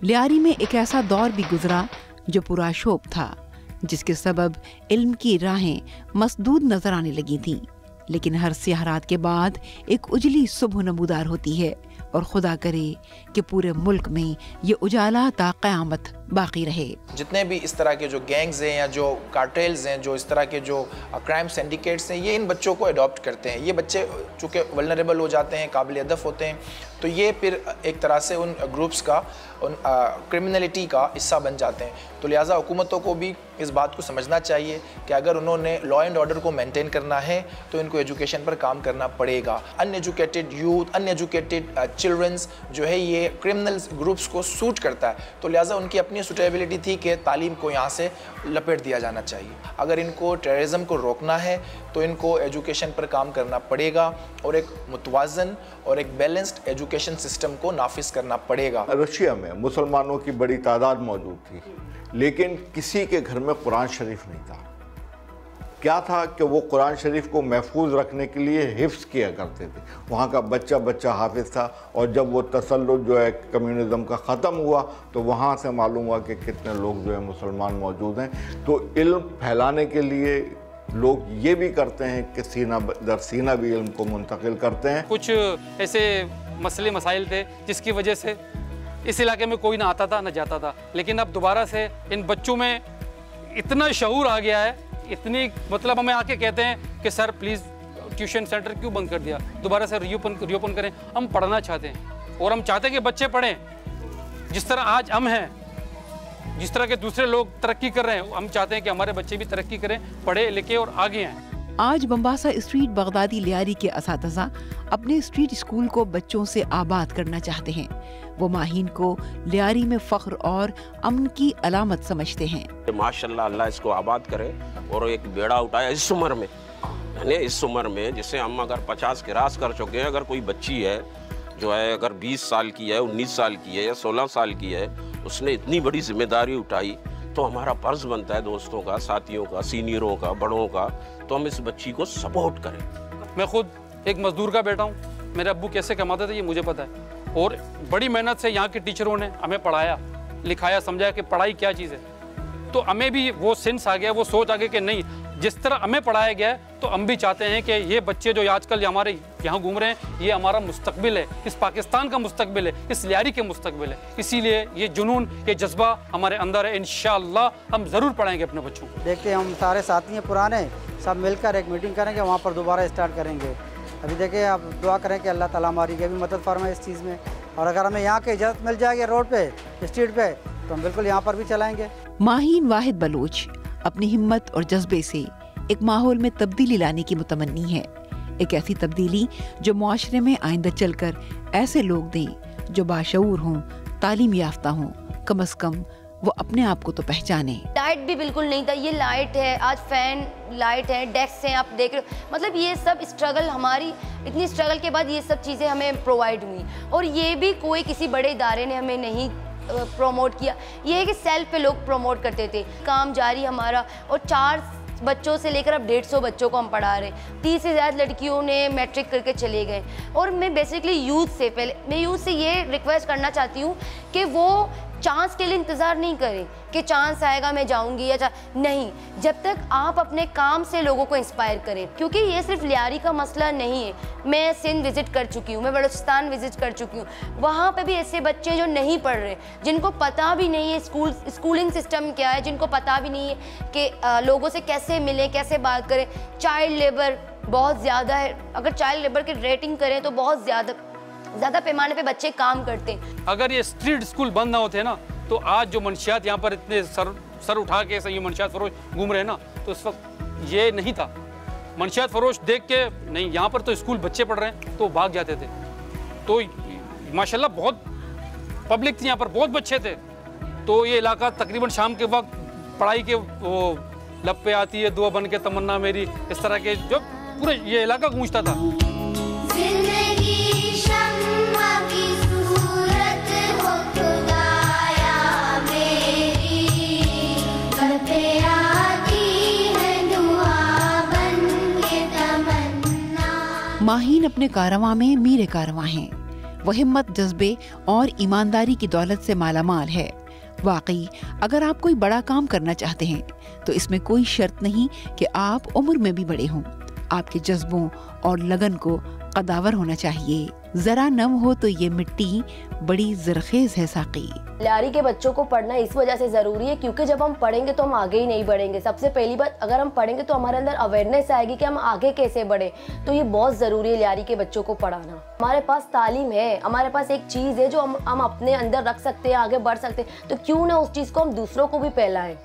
लियारी में एक ऐसा दौर भी गुजरा जो पुरशोभ था, जिसके सबब इल्म की राहें मसदूद नजर आने लगी थीं। लेकिन हर सियाहरात के बाद एक उजली सुबह नमूदार होती है, और खुदा करे कि पूरे मुल्क में ये उजाला ता क़यामत बाकी रहे। जितने भी इस तरह के जो गैंग्स हैं या जो कार्टेल्स हैं, जो इस तरह के जो क्राइम सिंडिकेट्स हैं, ये इन बच्चों को अडॉप्ट करते हैं। ये बच्चे चूँकि वल्नरेबल हो जाते हैं, काबिल हदफ होते हैं, तो ये फिर एक तरह से उन ग्रुप्स का, उन क्रिमिनलिटी का हिस्सा बन जाते हैं। तो लिहाजा हुकूमतों को भी इस बात को समझना चाहिए कि अगर उन्होंने लॉ एंड ऑर्डर को मेंटेन करना है तो इनको एजुकेशन पर काम करना पड़ेगा। अनएजुकेटेड यूथ, अनएजुकेटेड चिल्ड्रंस जो है ये क्रिमिनल ग्रुप्स को सूट करता है, तो लिहाजा उनकी अपनी सूटेबिलिटी थी कि तालीम को यहाँ से लपेट दिया जाना चाहिए। अगर इनको टेररिज्म को रोकना है तो इनको एजुकेशन पर काम करना पड़ेगा और एक मुतवाज़न और एक बैलेंस्ड एजुकेशन सिस्टम को नाफिज करना पड़ेगा। रशिया में मुसलमानों की बड़ी तादाद मौजूद थी, लेकिन किसी के घर में कुरान शरीफ नहीं था। क्या था कि वो कुरान शरीफ को महफूज रखने के लिए हिफ्ज़ किया करते थे। वहाँ का बच्चा बच्चा हाफिज था, और जब वो तसल्लुत जो है कम्युनिज़म का ख़त्म हुआ तो वहाँ से मालूम हुआ कि कितने लोग जो है मुसलमान मौजूद हैं। तो इल्म फैलाने के लिए लोग ये भी करते हैं कि सीना दर सीना भी इल्म को मुंतकिल करते हैं। कुछ ऐसे मसले मसाइल थे जिसकी वजह से इस इलाके में कोई ना आता था ना जाता था, लेकिन अब दोबारा से इन बच्चों में इतना शऊर आ गया है, इतनी मतलब हमें आके कहते हैं कि सर प्लीज़ ट्यूशन सेंटर क्यों बंद कर दिया, दोबारा से रिओपन करें। हम पढ़ना चाहते हैं और हम चाहते हैं कि बच्चे पढ़ें जिस तरह आज हम हैं, जिस तरह के दूसरे लोग तरक्की कर रहे हैं, हम चाहते हैं कि हमारे बच्चे भी तरक्की करें, पढ़े लिखे और आगे आएँ। आज बम्बासा स्ट्रीट बगदादी लियारी के असातिज़ा अपने स्ट्रीट स्कूल को बच्चों से आबाद करना चाहते हैं। वो माहीन को लियारी में फ़ख्र और अमन की अलामत समझते हैं। माशाल्लाह, अल्लाह इसको आबाद करे और एक बेड़ा उठाया इस उम्र में, यानी इस उम्र में जिससे हम अगर 50 क्रॉस कर चुके हैं, अगर कोई बच्ची है जो है अगर 20 साल की है, 19 साल की है या 16 साल की है, उसने इतनी बड़ी जिम्मेदारी उठाई, तो हमारा फर्ज बनता है दोस्तों का, साथियों का, सीनियरों का, बड़ों का, तो हम इस बच्ची को सपोर्ट करें। मैं खुद एक मजदूर का बेटा हूँ, मेरे अब्बू कैसे कमाते थे ये मुझे पता है, और बड़ी मेहनत से यहाँ के टीचरों ने हमें पढ़ाया लिखाया, समझाया कि पढ़ाई क्या चीज़ है। तो हमें भी वो सेंस आ गया, वो सोच आ गई कि नहीं, जिस तरह हमें पढ़ाया गया है तो हम भी चाहते हैं कि ये बच्चे जो आजकल हमारे यहाँ घूम रहे हैं, ये हमारा मुस्तकबिल है, इस पाकिस्तान का मुस्तकबिल है, इस लियारी के मुस्तकबिल है। इसीलिए ये जुनून, ये जज्बा हमारे अंदर है। इंशाअल्लाह हम ज़रूर पढ़ाएंगे अपने बच्चों को। देखते हैं, हम सारे साथी हैं पुराने, सब मिलकर एक मीटिंग करेंगे, वहाँ पर दोबारा स्टार्ट करेंगे। अभी देखिए, आप दुआ करें कि अल्लाह ताला हमारी भी मदद फरमाए इस चीज़ में, और अगर हमें यहाँ की इजाज़त मिल जाएगी रोड पे, स्ट्रीट पे, तो हम बिल्कुल यहाँ पर भी चलाएंगे। माहीन वाहिद बलोच अपनी हिम्मत और जज्बे से एक माहौल में तब्दीली लाने की मुतमन्नी है, एक ऐसी तब्दीली जो मुआशरे में आइंदा चलकर ऐसे लोग दें जो बाशऊर हों, तालीम याफ्ता हों, कम से कम वो अपने आप को तो पहचाने। लाइट भी बिल्कुल नहीं था, ये लाइट है, आज फैन लाइट है, डेस्क हैं, आप देख रहे हो। मतलब ये सब स्ट्रगल, हमारी इतनी स्ट्रगल के बाद ये सब चीज़ें हमें प्रोवाइड हुई, और ये भी कोई किसी बड़े इदारे ने हमें नहीं प्रमोट किया। ये है कि सेल्फ पे लोग प्रमोट करते थे। काम जारी हमारा, और 4 बच्चों से लेकर अब 150 बच्चों को हम पढ़ा रहे हैं। 30 से ज़्यादा लड़कियों ने मैट्रिक करके चले गए। और मैं बेसिकली यूथ से, पहले मैं यूथ से ये रिक्वेस्ट करना चाहती हूँ कि वो चांस के लिए इंतज़ार नहीं करें कि चांस आएगा मैं जाऊंगी या नहीं, जब तक आप अपने काम से लोगों को इंस्पायर करें। क्योंकि ये सिर्फ लियारी का मसला नहीं है। मैं सिंध विज़िट कर चुकी हूँ, मैं बलूचिस्तान विज़िट कर चुकी हूँ, वहाँ पे भी ऐसे बच्चे जो नहीं पढ़ रहे, जिनको पता भी नहीं है स्कूलिंग सिस्टम क्या है, जिनको पता भी नहीं है कि लोगों से कैसे मिलें, कैसे बात करें। चाइल्ड लेबर बहुत ज़्यादा है, अगर चाइल्ड लेबर की रेटिंग करें तो बहुत ज़्यादा पैमाने पे बच्चे काम करते हैं। अगर ये स्ट्रीट स्कूल बंद ना होते ना, तो आज जो मंशियात यहाँ पर इतने सर उठा के ये मंशियात फरोश घूम रहे हैं ना, तो इस वक्त ये नहीं था। मंशियात फरोश देख के नहीं, यहाँ पर तो स्कूल बच्चे पढ़ रहे हैं तो भाग जाते थे। तो माशाल्लाह बहुत पब्लिक थी यहाँ पर, बहुत बच्चे थे। तो ये इलाका तकरीबन शाम के वक्त पढ़ाई के वो लब पे आती है दुआ बन के तमन्ना मेरी, इस तरह के जो पूरे ये इलाका गूंजता था। माहीन अपने कारवां में मीरे कारवां हैं। वो हिम्मत, जज्बे और ईमानदारी की दौलत से मालामाल है। वाकई अगर आप कोई बड़ा काम करना चाहते हैं तो इसमें कोई शर्त नहीं कि आप उम्र में भी बड़े हों। आपके जज्बों और लगन को कदावर होना चाहिए। जरा नम हो तो ये मिट्टी बड़ी जरखेज है साकी। लियारी के बच्चों को पढ़ना इस वजह से ज़रूरी है क्योंकि जब हम पढ़ेंगे तो हम आगे ही नहीं बढ़ेंगे। सबसे पहली बात, अगर हम पढ़ेंगे तो हमारे अंदर अवेयरनेस आएगी कि हम आगे कैसे बढ़े। तो ये बहुत ज़रूरी है लियारी के बच्चों को पढ़ाना। हमारे पास तालीम है, हमारे पास एक चीज़ है जो हम अपने अंदर रख सकते हैं, आगे बढ़ सकते हैं। तो क्यों ना उस चीज़ को हम दूसरों को भी फैलाएं।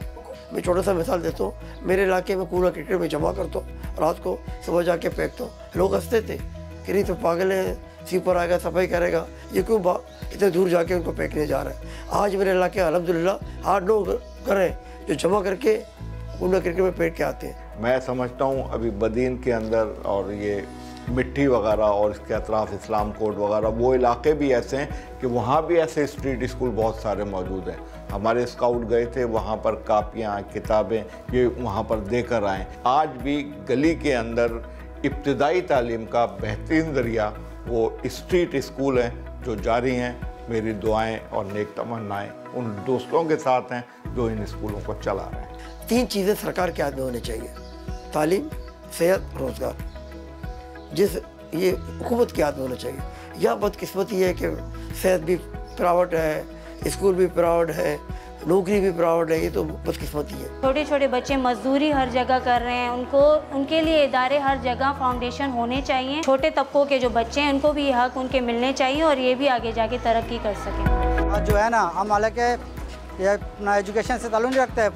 मैं छोटा सा मिसाल देता हूँ, मेरे इलाके में कूड़ा क्रिकेट में जमा करता हूँ, रात को सुबह जाके फेंकता हूँ। लोग हंसते थे कि नहीं तो पागल है, स्वीपर आएगा सफाई करेगा, ये क्यों इतने दूर जाके उनको फेंकने जा रहा है। आज मेरे इलाके अल्हम्दुलिल्लाह 8-9 घर हैं जो जमा करके कूड़ा क्रिकेट में फेंक के आते हैं। मैं समझता हूँ अभी बदीन के अंदर और ये मिट्टी वगैरह और इसके अतराफ इस्लाम कोट वगैरह वो इलाके भी ऐसे हैं कि वहाँ भी ऐसे स्ट्रीट स्कूल बहुत सारे मौजूद हैं। हमारे स्काउट गए थे, वहाँ पर कापियाँ, किताबें ये वहाँ पर देकर आए। आज भी गली के अंदर इब्तिदाई तालीम का बेहतरीन ज़रिया वो स्ट्रीट स्कूल हैं जो जारी हैं। मेरी दुआएं और नेक तमन्नाएं उन दोस्तों के साथ हैं जो इन स्कूलों को चला रहे हैं। 3 चीज़ें सरकार के हाथ में होनी चाहिए, तालीम, सेहत, रोज़गार। जिस ये हुकूमत के हाथ में होना चाहिए। यह बदकिस्मती है कि सेहत भी प्राइवेट है, स्कूल भी प्राइवेट है, नौकरी भी प्राइवेट है। ये तो बदकिस्मती है। छोटे छोटे बच्चे मजदूरी हर जगह कर रहे हैं, उनके लिए इदारे हर जगह फाउंडेशन होने चाहिए। छोटे तबकों के जो बच्चे हैं उनको भी ये हक उनके मिलने चाहिए और ये भी आगे जाके तरक्की कर सकें। आज जो है ना, हम हालांकि ये अपना एजुकेशन से ताल्लुक़ नहीं रखते हैं,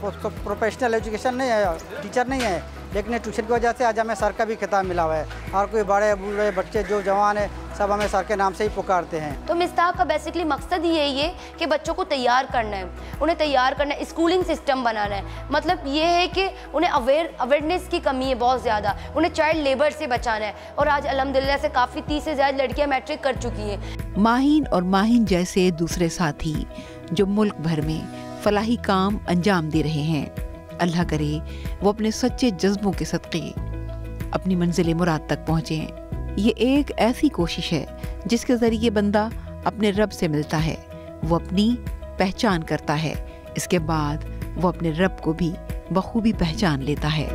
प्रोफेशनल एजुकेशन नहीं है, टीचर नहीं है, लेकिन ट्यूशन की वजह से आज हमें सर का भी खिताब मिला हुआ है। और कोई बड़े बूढ़े बच्चे जो जवान है सब हमें सर के नाम से ही पुकारते हैं। तो मिस्ताक का बेसिकली मकसद ही यही है कि बच्चों को तैयार करना है, उन्हें तैयार करना है, स्कूलिंग सिस्टम बनाना है। मतलब ये है कि उन्हें अवेयरनेस की कमी है बहुत ज़्यादा, उन्हें चाइल्ड लेबर से बचाना है। और आज अल्हम्दुलिल्लाह से काफ़ी 30 से ज़्यादा लड़कियाँ मैट्रिक कर चुकी हैं। माहीन और माहीन जैसे दूसरे साथी जो मुल्क भर में फलाही काम अंजाम दे रहे हैं। अल्लाह करे वो अपने सच्चे जज्बों के सदक़े अपनी मंजिल मुराद तक पहुँचें। ये एक ऐसी कोशिश है जिसके ज़रिए बंदा अपने रब से मिलता है, वो अपनी पहचान करता है, इसके बाद वो अपने रब को भी बखूबी पहचान लेता है।